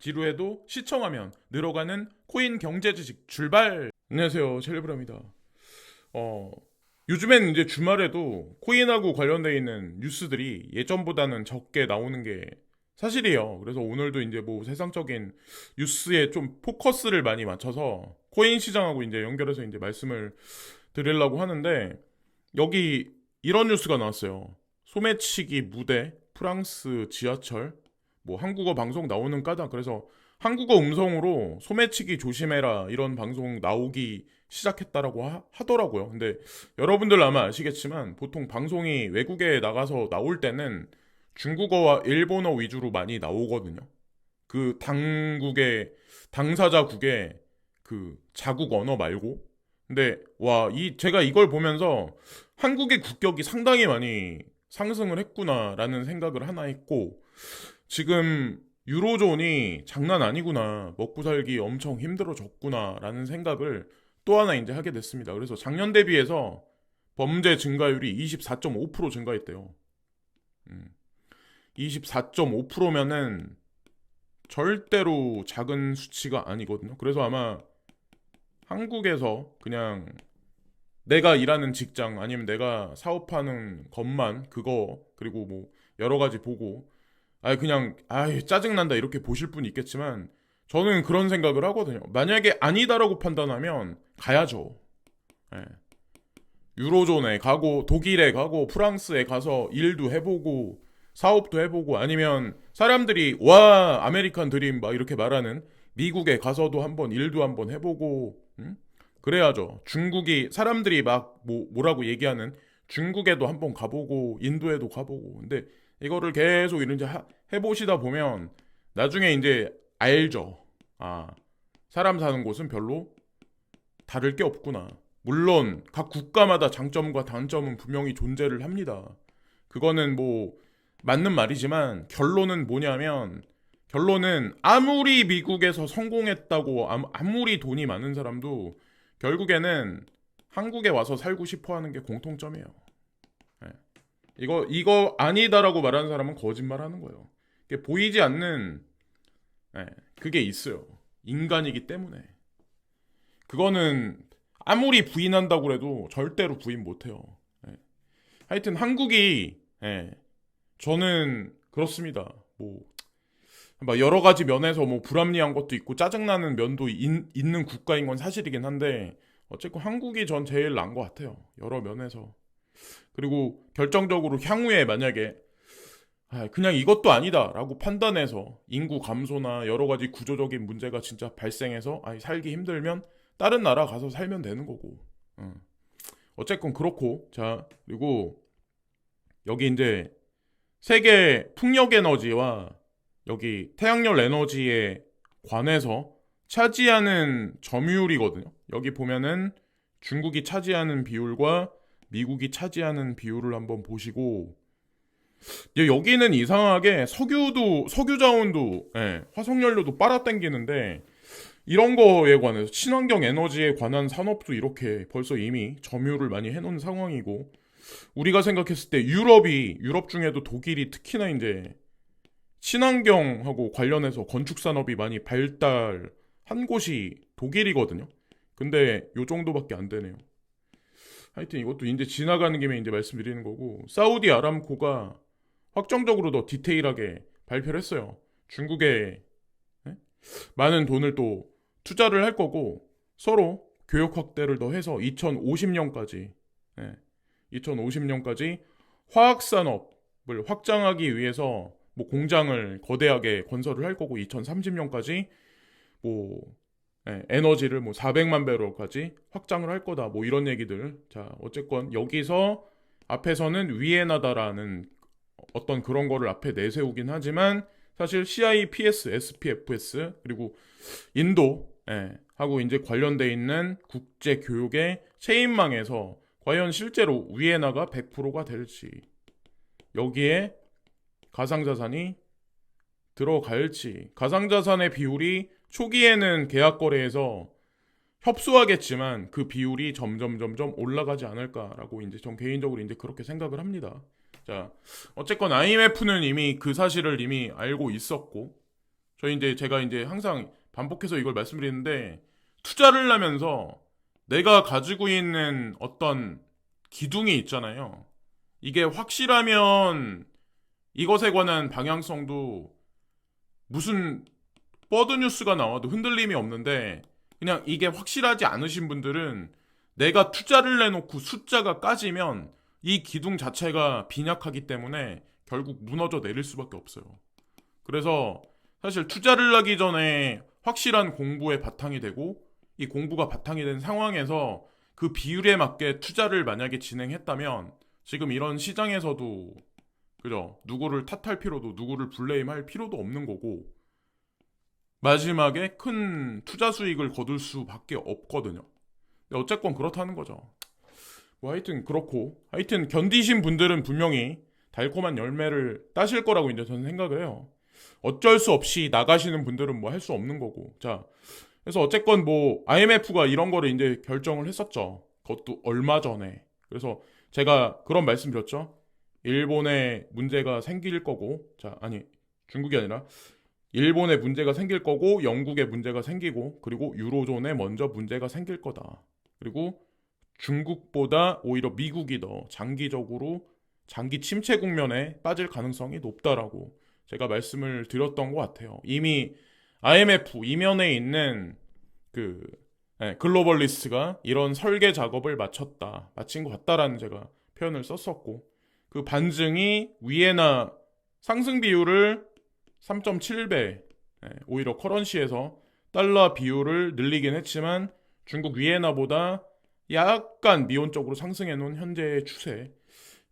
지루해도 시청하면 늘어가는 코인 경제 지식 출발! 안녕하세요, 첼리브라입니다. 요즘엔 이제 주말에도 코인하고 관련돼 있는 뉴스들이 예전보다는 적게 나오는 게 사실이에요. 그래서 오늘도 이제 뭐 세상적인 뉴스에 좀 포커스를 많이 맞춰서 코인 시장하고 이제 연결해서 이제 말씀을 드리려고 하는데, 여기 이런 뉴스가 나왔어요. 소매치기 무대, 프랑스 지하철, 뭐 한국어 방송 나오는 까닭. 그래서 한국어 음성으로 소매치기 조심해라 이런 방송 나오기 시작했다라고 하더라고요. 근데 여러분들 아마 아시겠지만 보통 방송이 외국에 나가서 나올 때는 중국어와 일본어 위주로 많이 나오거든요. 그 당국의 당사자국의 그 자국 언어 말고. 근데 와, 제가 이걸 보면서 한국의 국격이 상당히 많이 상승을 했구나라는 생각을 하나 했고, 지금 유로존이 장난 아니구나, 먹고 살기 엄청 힘들어졌구나라는 생각을 또 하나 이제 하게 됐습니다. 그래서 작년 대비해서 범죄 증가율이 24.5% 증가했대요. 24.5%면은 절대로 작은 수치가 아니거든요. 그래서 아마 한국에서 그냥 내가 일하는 직장 아니면 내가 사업하는 것만 그거 그리고 뭐 여러 가지 보고 그냥 짜증난다 이렇게 보실 분이 있겠지만, 저는 그런 생각을 하거든요. 만약에 아니다라고 판단하면 가야죠. 예. 유로존에 가고 독일에 가고 프랑스에 가서 일도 해보고 사업도 해보고, 아니면 사람들이 와 아메리칸 드림 막 이렇게 말하는 미국에 가서도 한번 일도 한번 해보고, 그래야죠. 중국이 사람들이 막 뭐라고 얘기하는 중국에도 한번 가보고 인도에도 가보고. 근데 이거를 계속 이런 해보시다 보면 나중에 이제 알죠. 사람 사는 곳은 별로 다를 게 없구나. 물론 각 국가마다 장점과 단점은 분명히 존재를 합니다. 그거는 뭐 맞는 말이지만, 결론은 아무리 미국에서 성공했다고 아무리 돈이 많은 사람도 결국에는 한국에 와서 살고 싶어 하는 게 공통점이에요. 예. 이거 아니다라고 말하는 사람은 거짓말 하는 거예요. 보이지 않는, 그게 있어요. 인간이기 때문에. 그거는 아무리 부인한다고 해도 절대로 부인 못해요. 예. 하여튼 한국이, 저는 그렇습니다. 막 여러 가지 면에서 뭐 불합리한 것도 있고 짜증나는 면도 있는 국가인 건 사실이긴 한데, 어쨌건 한국이 전 제일 나은 것 같아요. 여러 면에서. 그리고 결정적으로 향후에 만약에 그냥 이것도 아니다라고 판단해서 인구 감소나 여러 가지 구조적인 문제가 진짜 발생해서 살기 힘들면 다른 나라 가서 살면 되는 거고. 어쨌건 그렇고. 자, 그리고 여기 이제 세계 풍력 에너지와 여기 태양열 에너지에 관해서 차지하는 점유율이거든요. 여기 보면은 중국이 차지하는 비율과 미국이 차지하는 비율을 한번 보시고, 여기는 이상하게 석유 자원도, 화석연료도 빨아당기는데, 이런 거에 관해서 친환경 에너지에 관한 산업도 이렇게 벌써 이미 점유를 많이 해놓은 상황이고, 우리가 생각했을 때 유럽 중에도 독일이 특히나 이제 친환경하고 관련해서 건축 산업이 많이 발달한 곳이 독일이거든요. 근데 요 정도밖에 안 되네요. 하여튼 이것도 이제 지나가는 김에 이제 말씀드리는 거고, 사우디 아람코가 확정적으로 더 디테일하게 발표를 했어요. 중국에 많은 돈을 또 투자를 할 거고, 서로 교역 확대를 더 해서 2050년까지 화학 산업을 확장하기 위해서 뭐 공장을 거대하게 건설을 할 거고, 2030년까지 뭐 에너지를 뭐 400만 배럴까지 확장을 할 거다, 뭐 이런 얘기들. 자, 어쨌건 여기서 앞에서는 위에나다라는 어떤 그런 거를 앞에 내세우긴 하지만, 사실 CIPS, SPFS 그리고 인도 하고 이제 관련돼 있는 국제 교육의 체인망에서 과연 실제로 위에나가 100%가 될지, 여기에 가상자산이 들어갈지, 가상자산의 비율이 초기에는 계약 거래에서 협소하겠지만 그 비율이 점점 올라가지 않을까라고 이제 전 개인적으로 이제 그렇게 생각을 합니다. 자, 어쨌건 IMF는 이미 그 사실을 이미 알고 있었고, 저희 이제 제가 이제 항상 반복해서 이걸 말씀드리는데 투자를 하면서 내가 가지고 있는 어떤 기둥이 있잖아요. 이게 확실하면 이것에 관한 방향성도 무슨 버드 뉴스가 나와도 흔들림이 없는데 그냥 이게 확실하지 않으신 분들은 내가 투자를 내놓고 숫자가 까지면 이 기둥 자체가 빈약하기 때문에 결국 무너져 내릴 수밖에 없어요. 그래서 사실 투자를 하기 전에 확실한 공부에 바탕이 되고 이 공부가 바탕이 된 상황에서 그 비율에 맞게 투자를 만약에 진행했다면 지금 이런 시장에서도 그죠? 누구를 탓할 필요도 누구를 블레임할 필요도 없는 거고 마지막에 큰 투자 수익을 거둘 수밖에 없거든요. 근데 어쨌건 그렇다는 거죠. 뭐 하여튼 그렇고 하여튼 견디신 분들은 분명히 달콤한 열매를 따실 거라고 이제 저는 생각을 해요. 어쩔 수 없이 나가시는 분들은 뭐 할 수 없는 거고. 자, 그래서 어쨌건 뭐 IMF가 이런 거를 이제 결정을 했었죠. 그것도 얼마 전에. 그래서 제가 그런 말씀 드렸죠. 일본에 문제가 생길 거고, 자, 아니 중국이 아니라 일본에 문제가 생길 거고, 영국에 문제가 생기고, 그리고 유로존에 먼저 문제가 생길 거다. 그리고 중국보다 오히려 미국이 더 장기적으로 장기 침체 국면에 빠질 가능성이 높다라고 제가 말씀을 드렸던 것 같아요. 이미 IMF 이면에 있는 그 글로벌리스트가 이런 설계 작업을 마친 것 같다라는 제가 표현을 썼었고 그 반증이 위에나 상승 비율을 3.7배 오히려 커런시에서 달러 비율을 늘리긴 했지만 중국 위에나보다 약간 미온적으로 상승해 놓은 현재의 추세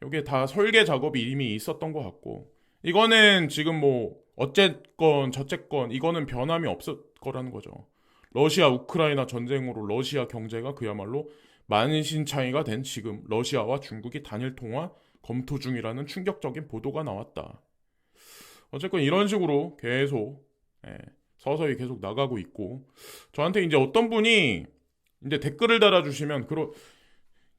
이게 다 설계 작업이 이미 있었던 것 같고 이거는 지금 뭐 어쨌건 저쨌건 이거는 변함이 없을 거라는 거죠. 러시아 우크라이나 전쟁으로 러시아 경제가 그야말로 만신창이가 된 지금 러시아와 중국이 단일 통화 검토 중이라는 충격적인 보도가 나왔다. 어쨌건 이런 식으로 계속 서서히 계속 나가고 있고 저한테 이제 어떤 분이 이제 댓글을 달아주시면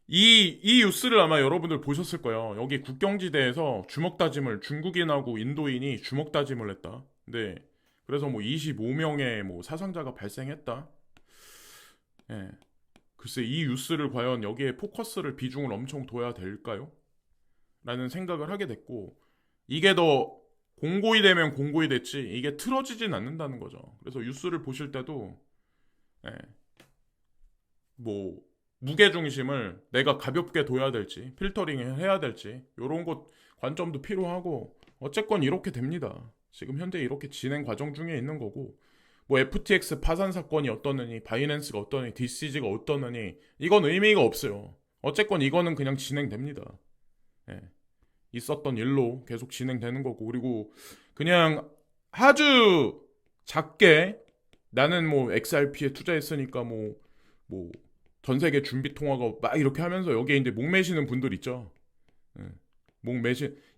이 뉴스를 아마 여러분들 보셨을 거예요. 여기 국경지대에서 주먹다짐을 중국인하고 인도인이 주먹다짐을 했다. 네. 그래서 뭐 25명의 뭐 사상자가 발생했다. 예. 글쎄 이 뉴스를 과연 여기에 포커스를 비중을 엄청 둬야 될까요? 라는 생각을 하게 됐고 이게 더 공고히 되면 공고히 됐지 이게 틀어지진 않는다는 거죠. 그래서 뉴스를 보실 때도 예. 뭐 무게중심을 내가 가볍게 둬야 될지 필터링을 해야 될지 이런 것 관점도 필요하고 어쨌건 이렇게 됩니다. 지금 현재 이렇게 진행 과정 중에 있는 거고 뭐 FTX 파산 사건이 어떠느니 바이낸스가 어떠느니 DCG가 어떠느니 이건 의미가 없어요. 어쨌건 이거는 그냥 진행됩니다. 예. 있었던 일로 계속 진행되는 거고 그리고 그냥 아주 작게 나는 뭐 XRP에 투자했으니까 뭐 전 세계 준비 통화가 막 이렇게 하면서 여기에 이제 목매시는 분들 있죠. 예.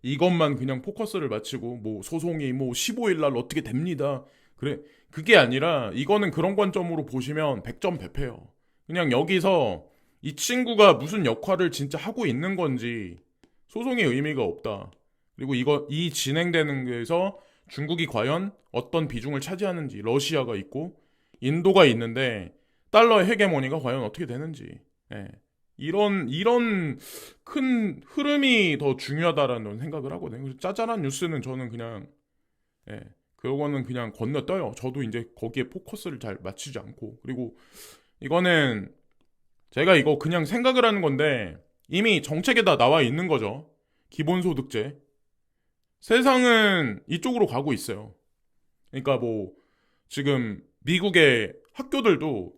이것만 그냥 포커스를 맞추고 뭐 소송이 뭐 15일 날 어떻게 됩니다. 그래 그게 아니라 이거는 그런 관점으로 보시면 100점 배패요. 그냥 여기서 이 친구가 무슨 역할을 진짜 하고 있는 건지 소송의 의미가 없다. 그리고 이 진행되는 데서 중국이 과연 어떤 비중을 차지하는지 러시아가 있고 인도가 있는데 달러의 헤게모니가 과연 어떻게 되는지 예. 이런 큰 흐름이 더 중요하다라는 생각을 하거든요. 그래서 짜잘한 뉴스는 저는 그냥 예. 그거는 그냥 건너떠요. 저도 이제 거기에 포커스를 잘 맞추지 않고 그리고 이거는 제가 이거 그냥 생각을 하는 건데 이미 정책에 다 나와 있는 거죠. 기본소득제. 세상은 이쪽으로 가고 있어요. 그러니까 뭐 지금 미국의 학교들도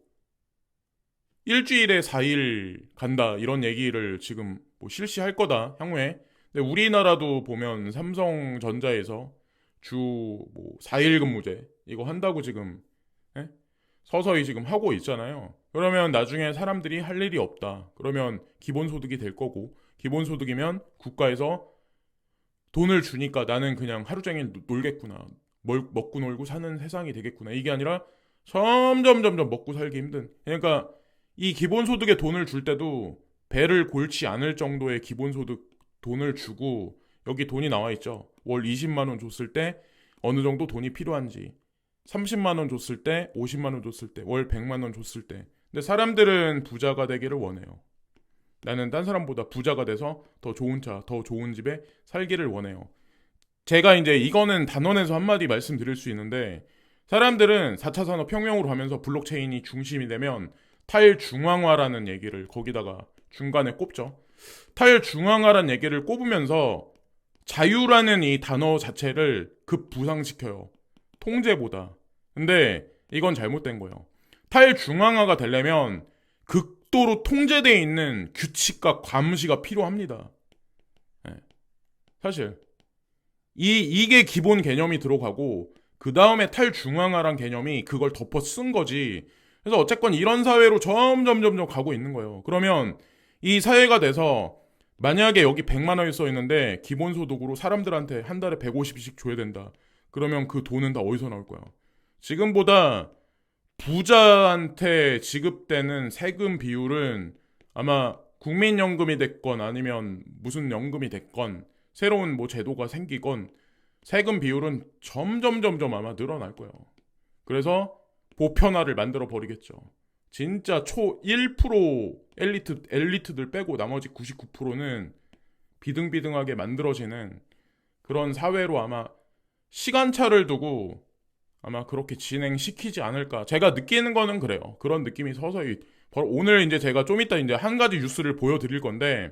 일주일에 4일 간다 이런 얘기를 지금 뭐 실시할 거다 향후에. 근데 우리나라도 보면 삼성전자에서 주 뭐 4일 근무제 이거 한다고 지금 예? 서서히 지금 하고 있잖아요. 그러면 나중에 사람들이 할 일이 없다. 그러면 기본소득이 될 거고 기본소득이면 국가에서 돈을 주니까 나는 그냥 하루 종일 놀겠구나. 먹고 놀고 사는 세상이 되겠구나. 이게 아니라 점점 먹고 살기 힘든. 그러니까 이 기본소득에 돈을 줄 때도 배를 골치 않을 정도의 기본소득 돈을 주고 여기 돈이 나와 있죠. 월 20만 원 줬을 때 어느 정도 돈이 필요한지 30만 원 줬을 때, 50만 원 줬을 때, 월 100만 원 줬을 때. 근데 사람들은 부자가 되기를 원해요. 나는 딴 사람보다 부자가 돼서 더 좋은 차, 더 좋은 집에 살기를 원해요. 제가 이제 이거는 단언해서 한마디 말씀드릴 수 있는데, 사람들은 4차 산업혁명으로 가면서 블록체인이 중심이 되면 탈중앙화라는 얘기를 거기다가 중간에 꼽죠. 탈중앙화라는 얘기를 꼽으면서 자유라는 이 단어 자체를 급부상시켜요. 통제보다. 근데 이건 잘못된 거예요. 탈중앙화가 되려면 극도로 통제되어 있는 규칙과 감시가 필요합니다. 네. 사실 이게 기본 개념이 들어가고 그 다음에 탈중앙화란 개념이 그걸 덮어 쓴 거지. 그래서 어쨌건 이런 사회로 점점 가고 있는 거예요. 그러면 이 사회가 돼서 만약에 여기 100만 원이 써 있는데 기본소득으로 사람들한테 한 달에 150씩 줘야 된다. 그러면 그 돈은 다 어디서 나올 거야? 지금보다 부자한테 지급되는 세금 비율은 아마 국민연금이 됐건 아니면 무슨 연금이 됐건 새로운 뭐 제도가 생기건 세금 비율은 점점 아마 늘어날 거예요. 그래서 보편화를 만들어 버리겠죠. 진짜 초 1% 엘리트들 빼고 나머지 99%는 비등비등하게 만들어지는 그런 사회로 아마 시간차를 두고 아마 그렇게 진행시키지 않을까. 제가 느끼는 거는 그래요. 그런 느낌이 서서히. 오늘 이제 제가 좀 이따 이제 한 가지 뉴스를 보여드릴 건데,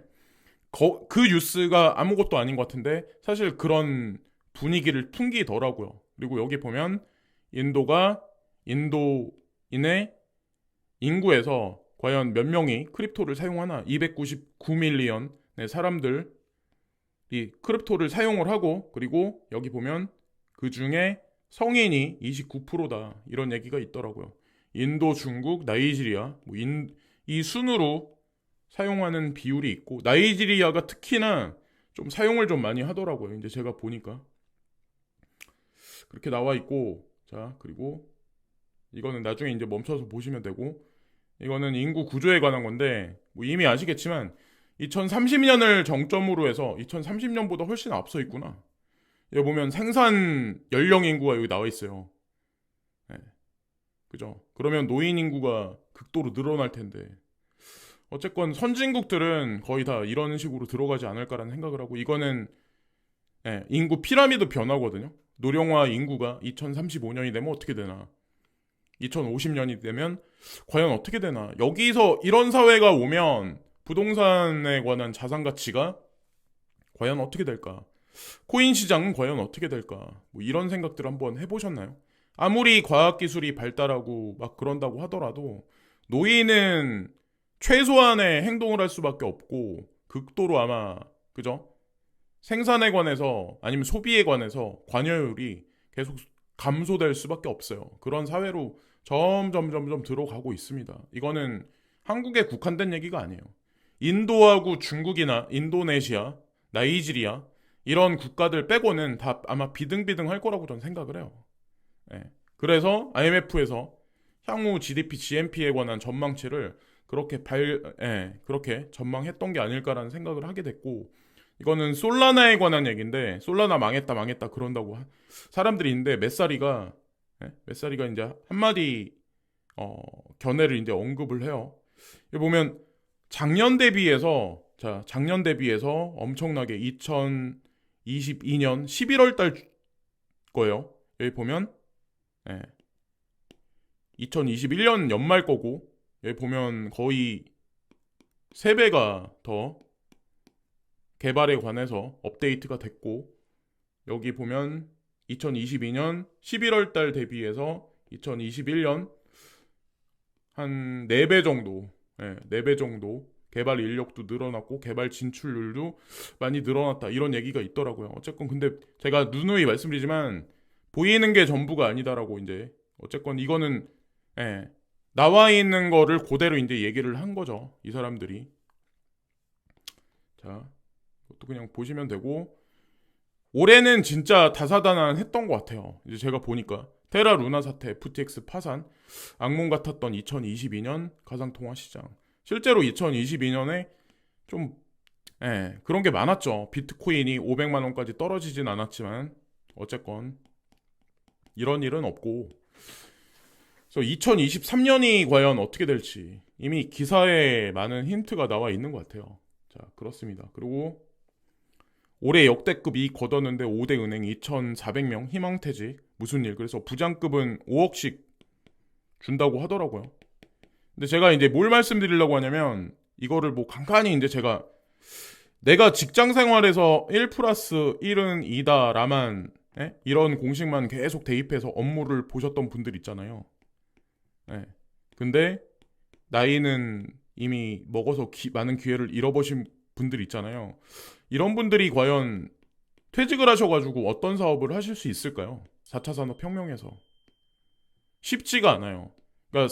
그 뉴스가 아무것도 아닌 것 같은데, 사실 그런 분위기를 풍기더라고요. 그리고 여기 보면, 인도인의 인구에서 과연 몇 명이 크립토를 사용하나? 299밀리언의 사람들이 크립토를 사용을 하고, 그리고 여기 보면 그 중에 성인이 29%다. 이런 얘기가 있더라고요. 인도, 중국, 나이지리아, 이 순으로 사용하는 비율이 있고, 나이지리아가 특히나 좀 사용을 좀 많이 하더라고요. 이제 제가 보니까. 그렇게 나와 있고, 자, 그리고 이거는 나중에 이제 멈춰서 보시면 되고, 이거는 인구 구조에 관한 건데, 뭐 이미 아시겠지만, 2030년을 정점으로 해서 2030년보다 훨씬 앞서 있구나. 여기 보면 생산 연령 인구가 여기 나와 있어요. 네. 그죠? 그러면 노인 인구가 극도로 늘어날 텐데. 어쨌건 선진국들은 거의 다 이런 식으로 들어가지 않을까라는 생각을 하고, 이거는 인구 피라미드 변화거든요. 노령화 인구가 2035년이 되면 어떻게 되나, 2050년이 되면 과연 어떻게 되나. 여기서 이런 사회가 오면 부동산에 관한 자산 가치가 과연 어떻게 될까? 코인 시장은 과연 어떻게 될까? 뭐 이런 생각들 한번 해보셨나요? 아무리 과학기술이 발달하고 막 그런다고 하더라도 노인은 최소한의 행동을 할 수밖에 없고 극도로 아마 그죠? 생산에 관해서 아니면 소비에 관해서 관여율이 계속 감소될 수밖에 없어요. 그런 사회로 점점 들어가고 있습니다. 이거는 한국에 국한된 얘기가 아니에요. 인도하고 중국이나 인도네시아, 나이지리아 이런 국가들 빼고는 다 아마 비등비등할 거라고 저는 생각을 해요. 예. 그래서 IMF에서 향후 GDP, GNP에 관한 전망치를 그렇게 전망했던 게 아닐까라는 생각을 하게 됐고, 이거는 솔라나에 관한 얘기인데, 솔라나 망했다 그런다고 사람들이 있는데, 메사리가 이제 한마디 견해를 이제 언급을 해요. 여기 보면 작년 대비해서 엄청나게 2022년 11월 달 거예요. 여기 보면 2021년 연말 거고, 여기 보면 거의 3배가 더 개발에 관해서 업데이트가 됐고, 여기 보면 2022년 11월 달 대비해서 2021년 한 4배 정도, 4배 정도 개발 인력도 늘어났고 개발 진출률도 많이 늘어났다, 이런 얘기가 있더라고요. 어쨌건 근데 제가 누누이 말씀드리지만 보이는 게 전부가 아니다라고, 이제 어쨌건 이거는 나와 있는 거를 그대로 이제 얘기를 한 거죠, 이 사람들이. 자, 이것도 그냥 보시면 되고, 올해는 진짜 다사다난했던 것 같아요. 이제 제가 보니까 테라 루나 사태, FTX 파산, 악몽 같았던 2022년 가상통화 시장. 실제로 2022년에 좀 그런 게 많았죠. 비트코인이 500만 원까지 떨어지진 않았지만 어쨌건 이런 일은 없고, 그래서 2023년이 과연 어떻게 될지 이미 기사에 많은 힌트가 나와 있는 것 같아요. 자, 그렇습니다. 그리고 올해 역대급 이익 거뒀는데 5대 은행 2,400명 희망퇴직 무슨 일? 그래서 부장급은 5억씩 준다고 하더라고요. 근데 제가 이제 뭘 말씀드리려고 하냐면 이거를 뭐 간간히 이제 제가 내가 직장 생활에서 1 플러스 1은 2다 라만 이런 공식만 계속 대입해서 업무를 보셨던 분들 있잖아요. 예. 근데 나이는 이미 먹어서 많은 기회를 잃어버린 분들 있잖아요. 이런 분들이 과연 퇴직을 하셔가지고 어떤 사업을 하실 수 있을까요? 4차 산업혁명에서. 쉽지가 않아요. 그러니까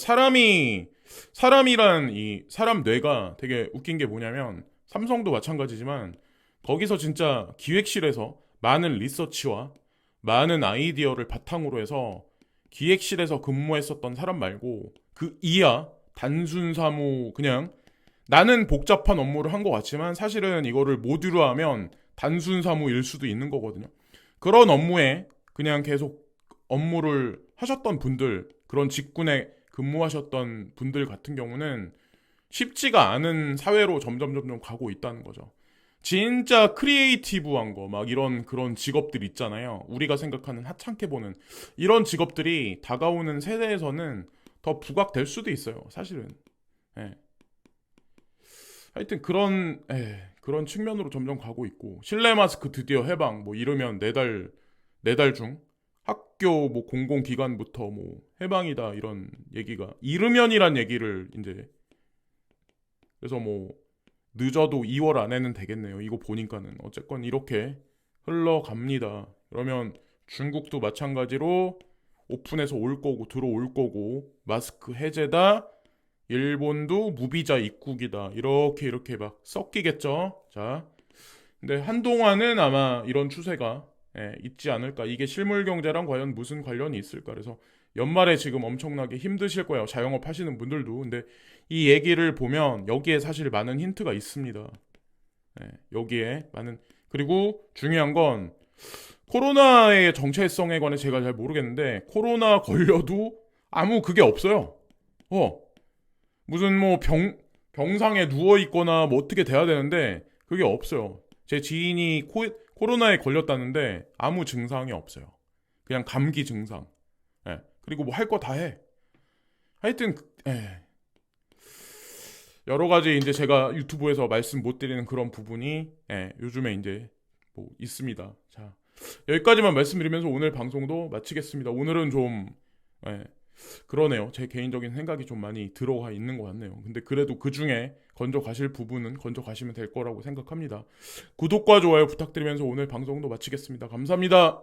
사람이란 이 사람 뇌가 되게 웃긴 게 뭐냐면 삼성도 마찬가지지만 거기서 진짜 기획실에서 많은 리서치와 많은 아이디어를 바탕으로 해서 기획실에서 근무했었던 사람 말고 그 이하 단순 사무 그냥 나는 복잡한 업무를 한 것 같지만 사실은 이거를 모듈로 하면 단순 사무일 수도 있는 거거든요. 그런 업무에 그냥 계속 업무를 하셨던 분들, 그런 직군에 근무하셨던 분들 같은 경우는 쉽지가 않은 사회로 점점 가고 있다는 거죠. 진짜 크리에이티브한 거, 막 이런 그런 직업들 있잖아요. 우리가 생각하는 하찮게 보는 이런 직업들이 다가오는 세대에서는 더 부각될 수도 있어요. 사실은. 예. 하여튼 그런 측면으로 점점 가고 있고 실내 마스크 드디어 해방 뭐 이러면 네 달 중 학교 뭐 공공기관부터 뭐 해방이다 이런 얘기가 이르면이란 얘기를 이제 그래서 뭐 늦어도 2월 안에는 되겠네요. 이거 보니까는 어쨌건 이렇게 흘러갑니다. 그러면 중국도 마찬가지로 오픈해서 올 거고 들어올 거고 마스크 해제다. 일본도 무비자 입국이다. 이렇게 막 섞이겠죠. 자, 근데 한동안은 아마 이런 추세가 있지 않을까. 이게 실물 경제랑 과연 무슨 관련이 있을까. 그래서 연말에 지금 엄청나게 힘드실 거예요. 자영업 하시는 분들도. 근데 이 얘기를 보면 여기에 사실 많은 힌트가 있습니다. 여기에 많은 그리고 중요한 건 코로나의 정체성에 관해 제가 잘 모르겠는데 코로나 걸려도 아무 그게 없어요. 무슨 뭐 병상에 누워 있거나 뭐 어떻게 돼야 되는데 그게 없어요. 제 지인이 코로나에 걸렸다는데 아무 증상이 없어요. 그냥 감기 증상. 그리고 뭐 할 거 다 해. 하여튼 여러 가지 이제 제가 유튜브에서 말씀 못 드리는 그런 부분이 요즘에 이제 뭐 있습니다. 자, 여기까지만 말씀드리면서 오늘 방송도 마치겠습니다. 오늘은 좀 그러네요. 제 개인적인 생각이 좀 많이 들어가 있는 것 같네요. 근데 그래도 그 중에 건져 가실 부분은 건져 가시면 될 거라고 생각합니다. 구독과 좋아요 부탁드리면서 오늘 방송도 마치겠습니다. 감사합니다.